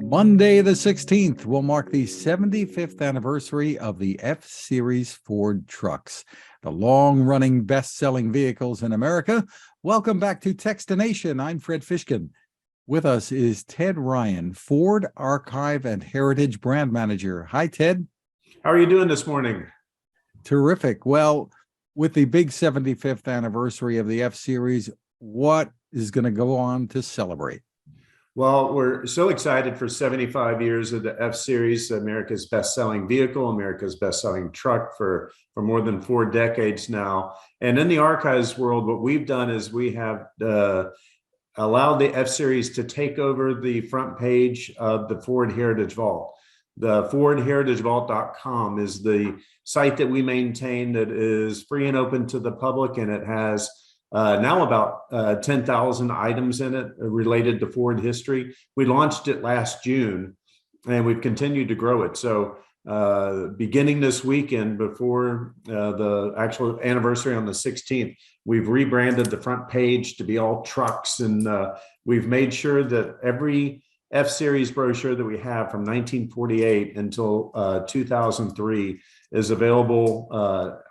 Monday, the 16th, will mark the 75th anniversary of the F-Series Ford trucks, the long-running best-selling vehicles in America. Welcome back to Techstination. I'm Fred Fishkin. With us is Ted Ryan, Ford Archive and Heritage Brand Manager. Hi, Ted. How are you doing this morning? Terrific. Well, with the big 75th anniversary of the F-Series, what is going to go on to celebrate? Well, we're so excited for 75 years of the F-Series, America's best-selling vehicle, America's best-selling truck for more than 4 decades now. And in the archives world, what we've done is we have allowed the F-Series to take over the front page of the Ford Heritage Vault. The FordHeritageVault.com is the site that we maintain that is free and open to the public, and it has now about 10,000 items in it related to Ford history. We launched it last June, and we've continued to grow it. So beginning this weekend, before the actual anniversary on the 16th, we've rebranded the front page to be all trucks, and we've made sure that every F-Series brochure that we have from 1948 until 2003 is available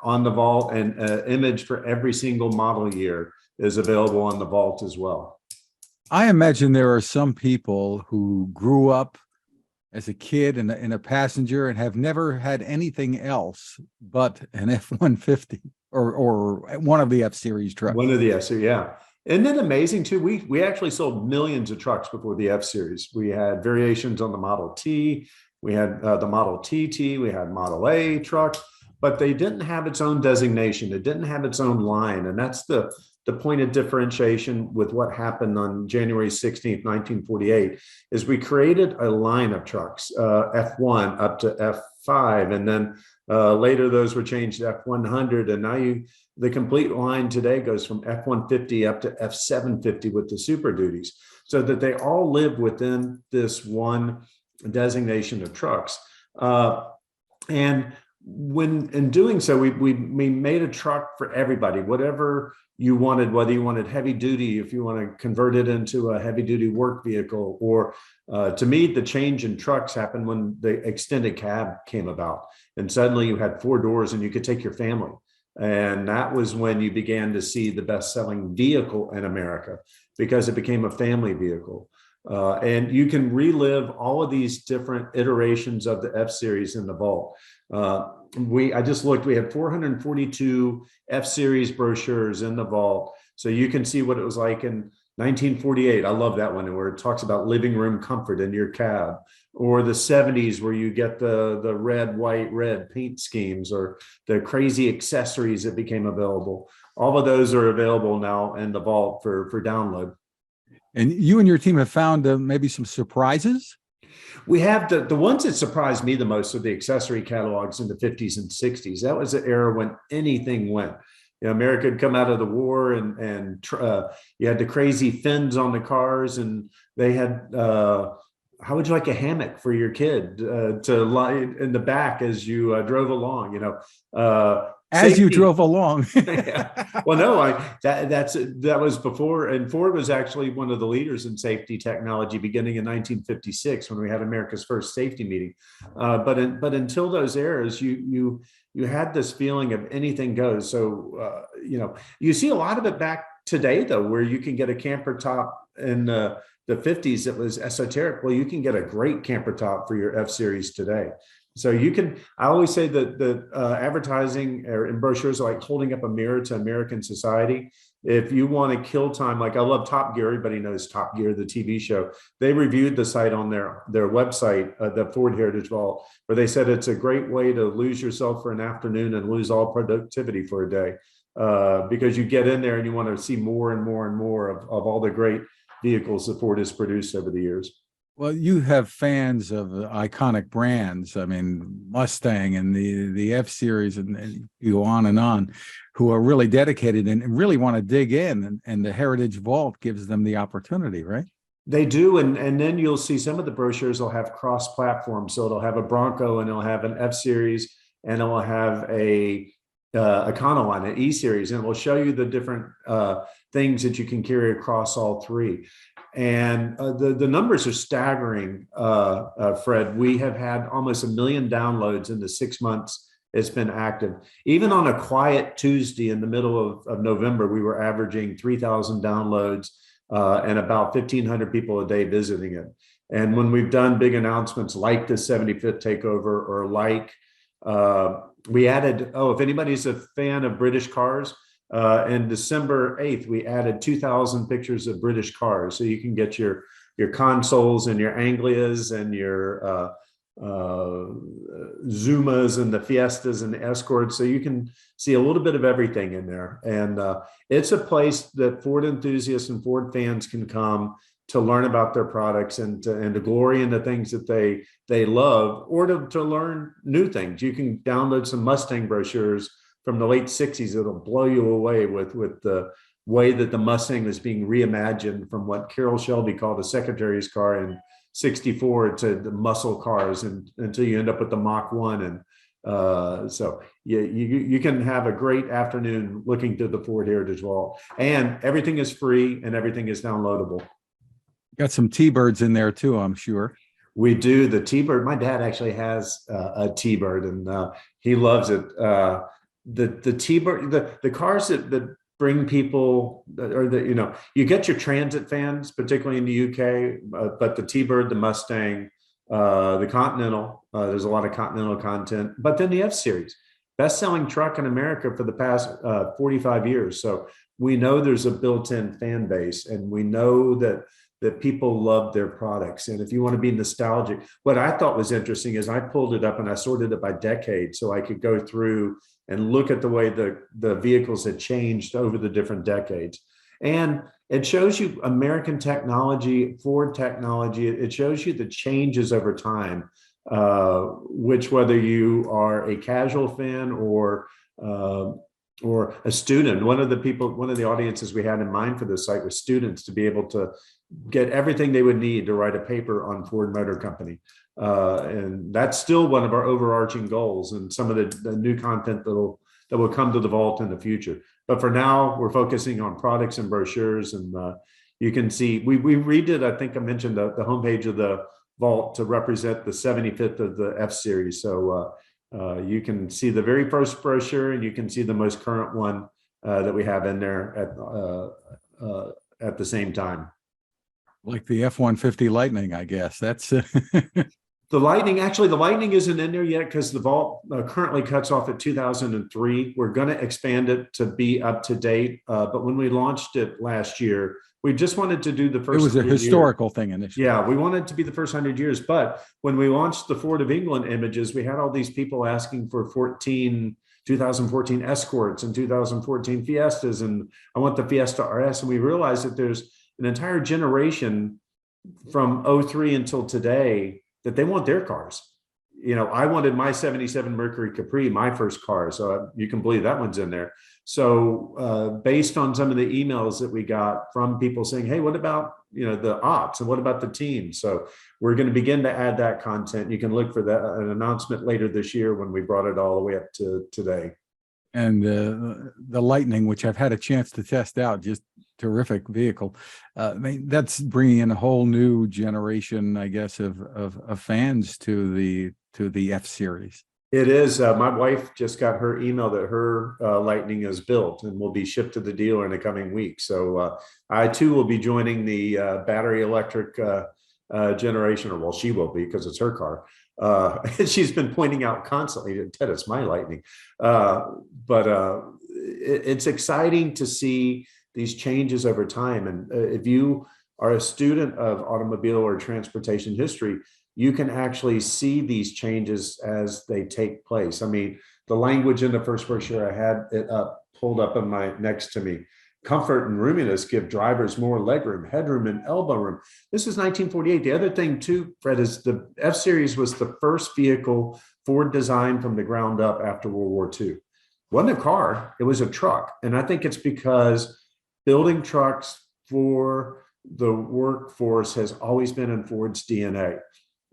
on the vault, and an image for every single model year is available on the vault as well. I imagine there are some people who grew up as a kid in a passenger and have never had anything else but an F-150 or one of the F-Series trucks. One of the F-Series, yeah. Isn't it amazing too? We actually sold millions of trucks before the F-Series. We had variations on the Model T, we had the Model TT, we had Model A truck, but they didn't have its own designation. It didn't have its own line. And that's the point of differentiation with what happened on January 16th, 1948, is we created a line of trucks, F1 up to F5, and then later those were changed to F100, and now the complete line today goes from F-150 up to F-750 with the Super Duties, so that they all live within this one designation of trucks. And when in doing so, we made a truck for everybody, whatever you wanted, whether you wanted heavy duty, if you want to convert it into a heavy duty work vehicle, or to me, the change in trucks happened when the extended cab came about, and suddenly you had 4 doors and you could take your family. And that was when you began to see the best-selling vehicle in America, because it became a family vehicle. And you can relive all of these different iterations of the F-Series in the vault. I just looked, we had 442 F-Series brochures in the vault. So you can see what it was like in 1948. I love that one, where it talks about living room comfort in your cab, or the 70s, where you get the red, white, red paint schemes, or the crazy accessories that became available. All of those are available now in the vault for download. And you and your team have found maybe some surprises? We have the ones that surprised me the most are the accessory catalogs in the 50s and 60s. That was the era when anything went. You know, America had come out of the war, and you had the crazy fins on the cars, and they had, how would you like a hammock for your kid to lie in the back as you drove along, you know? As you drove along. Yeah. Well, no, that was before, and Ford was actually one of the leaders in safety technology beginning in 1956 when we had America's first safety meeting. But until those eras, you had this feeling of anything goes. So you know, you see a lot of it back today, though, where you can get a camper top in the 50s that was esoteric. Well, you can get a great camper top for your F-Series today. So you can, I always say that the advertising or in brochures are like holding up a mirror to American society. If you want to kill time, like I love Top Gear, everybody knows Top Gear, the TV show. They reviewed the site on their website, the Ford Heritage Vault, where they said it's a great way to lose yourself for an afternoon and lose all productivity for a day, because you get in there and you want to see more and more and more of all the great vehicles that Ford has produced over the years. Well, you have fans of iconic brands. I mean, Mustang and the F-Series, and you go on, who are really dedicated and really want to dig in. And the Heritage Vault gives them the opportunity, right? They do. And then you'll see some of the brochures will have cross-platform. So it'll have a Bronco, and it'll have an F-Series, and it'll have a Econoline, an E-Series, and it will show you the different things that you can carry across all three. And the numbers are staggering, Fred. We have had almost 1 million downloads in the 6 months it's been active. Even on a quiet Tuesday in the middle of November, we were averaging 3,000 downloads and about 1,500 people a day visiting it. And when we've done big announcements like the 75th takeover, or like we added, if anybody's a fan of British cars, in December 8th, we added 2,000 pictures of British cars. So you can get your consoles and your Anglias and your Zumas and the Fiestas and the Escorts. So you can see a little bit of everything in there. And it's a place that Ford enthusiasts and Ford fans can come to learn about their products and to glory in the things that they love, or to learn new things. You can download some Mustang brochures from the late 60s. It'll blow you away with the way that the Mustang was being reimagined from what Carroll Shelby called a secretary's car in 64 to the muscle cars, and until you end up with the Mach 1. And so you can have a great afternoon looking through the Ford Heritage Vault, and everything is free and everything is downloadable. Got some T-Birds in there too, I'm sure. We do. The T-Bird, my dad actually has a T-Bird, and he loves it. The T-Bird, the cars that bring people, or you get your transit fans, particularly in the UK, but the T-Bird, the Mustang, the Continental, there's a lot of Continental content, but then the F-Series, best-selling truck in America for the past 45 years. So we know there's a built-in fan base, and we know that people love their products. And if you want to be nostalgic, what I thought was interesting is I pulled it up and I sorted it by decade, so I could go through and look at the way the vehicles had changed over the different decades. And it shows you American technology, Ford technology. It shows you the changes over time, which, whether you are a casual fan or a student. One of the audiences we had in mind for this site was students, to be able to get everything they would need to write a paper on Ford Motor Company. And that's still one of our overarching goals, and some of the new content that will come to the vault in the future. But for now, we're focusing on products and brochures. And you can see, we redid, I think I mentioned the homepage of the vault to represent the 75th of the F-Series. So you can see the very first brochure, and you can see the most current one that we have in there at the same time. Like the F-150 Lightning, I guess. That's the Lightning. Actually, the Lightning isn't in there yet because the vault currently cuts off at 2003. We're going to expand it to be up to date. But when we launched it last year, we just wanted to do the first. It was a historical thing initially. Yeah, we wanted to be the first 100 years. But when we launched the Ford of England images, we had all these people asking for 2014 Escorts and 2014 Fiestas, and I want the Fiesta RS. And we realized that there's an entire generation from 03 until today that they want their cars. I wanted my 77 Mercury Capri, my first car. So you can believe that one's in there. So based on some of the emails that we got from people saying, hey, what about, the ops, and what about the team? So we're going to begin to add that content. You can look for an announcement later this year when we brought it all the way up to today. And the Lightning, which I've had a chance to test out, just terrific vehicle. I mean, that's bringing in a whole new generation, I guess, of fans to the F-Series. It is. My wife just got her email that her Lightning is built and will be shipped to the dealer in the coming week. So I too will be joining the battery electric generation, or well, she will be, because it's her car. She's been pointing out constantly, Ted, it's my Lightning. But it's exciting to see these changes over time. And if you are a student of automobile or transportation history, you can actually see these changes as they take place. I mean, the language in the first brochure, I had it pulled up on my next to me. Comfort and roominess give drivers more legroom, headroom, and elbow room. This is 1948. The other thing too, Fred, is the F-Series was the first vehicle Ford designed from the ground up after World War II. It wasn't a car, it was a truck. And I think it's because building trucks for the workforce has always been in Ford's DNA.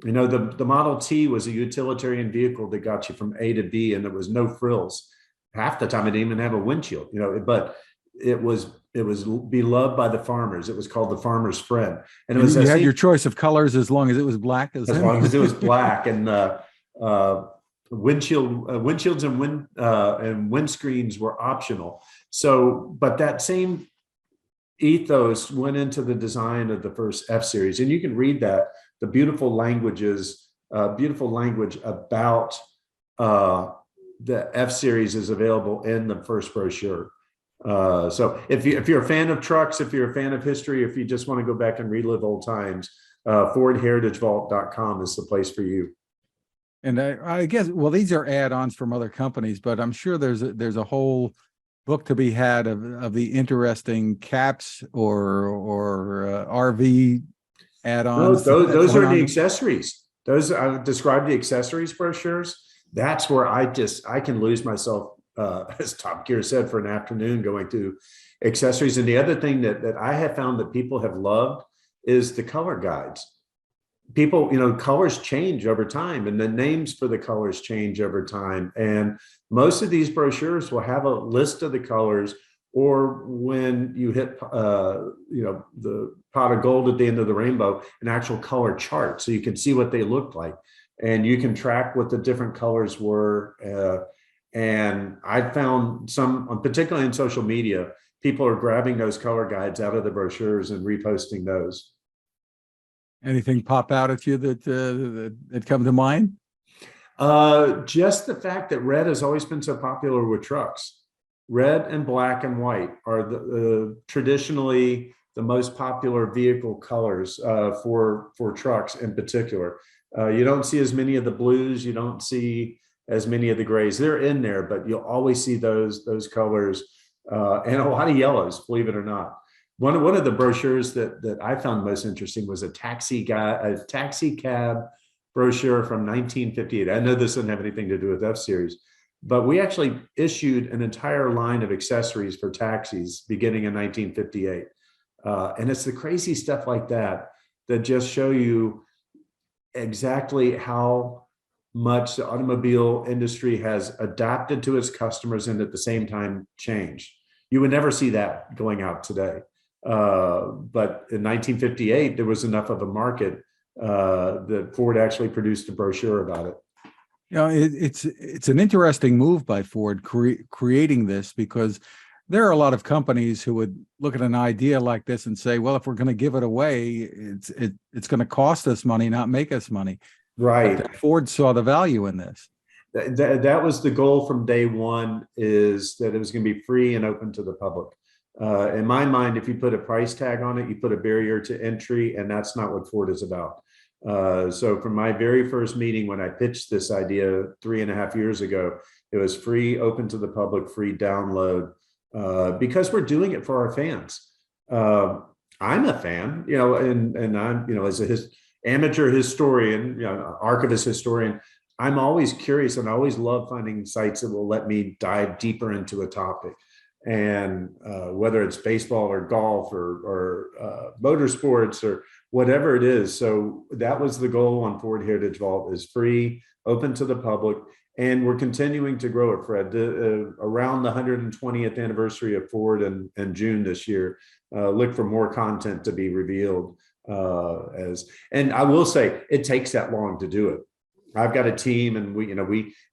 The Model T was a utilitarian vehicle that got you from A to B, and there was no frills. Half the time it didn't even have a windshield, but it was beloved by the farmers. It was called the Farmer's Friend, and it And was you that had same, your choice of colors as long as it was black as as him. long as it was black. And windshields and windscreens were optional. So, but that same ethos went into the design of the first F series, and you can read that the beautiful language about the F series is available in the first brochure. So if you're a fan of trucks, if you're a fan of history, if you just want to go back and relive old times, FordHeritageVault.com is the place for you. And I guess, well, these are add-ons from other companies, but I'm sure there's a whole book to be had of the interesting caps or RV add-ons. Those are the accessories. Those I would describe the accessories brochures. That's where I can lose myself, as Top Gear said, for an afternoon going through accessories. And the other thing that I have found that people have loved is the color guides. People, colors change over time, and the names for the colors change over time. And most of these brochures will have a list of the colors, or when you hit, the pot of gold at the end of the rainbow, an actual color chart, so you can see what they look like, and you can track what the different colors were. And I found some, particularly in social media, people are grabbing those color guides out of the brochures and reposting those. Anything pop out at you that come to mind? Just the fact that red has always been so popular with trucks. Red and black and white are traditionally the most popular vehicle colors for trucks in particular. You don't see as many of the blues. You don't see as many of the grays. They're in there, but you'll always see those colors and a lot of yellows, believe it or not. One of the brochures that I found most interesting was a taxi cab brochure from 1958. I know this doesn't have anything to do with F series, but we actually issued an entire line of accessories for taxis beginning in 1958. And it's the crazy stuff like that just show you exactly how much the automobile industry has adapted to its customers and at the same time changed. You would never see that going out today. But in 1958, there was enough of a market that Ford actually produced a brochure about it. It's an interesting move by Ford creating this, because there are a lot of companies who would look at an idea like this and say, well, if we're going to give it away, it's going to cost us money, not make us money. Right. But Ford saw the value in this. That was the goal from day one, is that it was going to be free and open to the public. In my mind, if you put a price tag on it, you put a barrier to entry, and that's not what Ford is about. So from my very first meeting, when I pitched this idea 3.5 years ago, it was free, open to the public, free download, because we're doing it for our fans. I'm a fan, and I'm, as a amateur historian, archivist historian, I'm always curious, and I always love finding sites that will let me dive deeper into a topic. And whether it's baseball or golf or motorsports or whatever it is. So that was the goal on Ford Heritage Vault, is free, open to the public. And we're continuing to grow it, Fred. Around the 120th anniversary of Ford in June this year, look for more content to be revealed. And I will say, it takes that long to do it. I've got a team, and we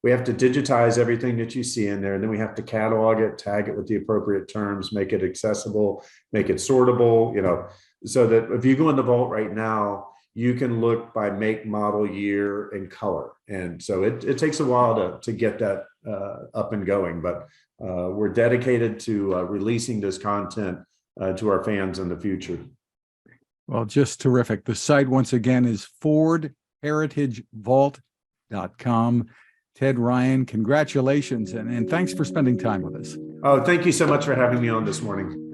have to digitize everything that you see in there, and then we have to catalog it, tag it with the appropriate terms, make it accessible, make it sortable, so that if you go in the vault right now, you can look by make, model, year, and color. And so it takes a while to get that up and going, but we're dedicated to releasing this content to our fans in the future. Well, just terrific. The site, once again, is FordHeritageVault.com. Ted Ryan, congratulations, and thanks for spending time with us. Oh, thank you so much for having me on this morning.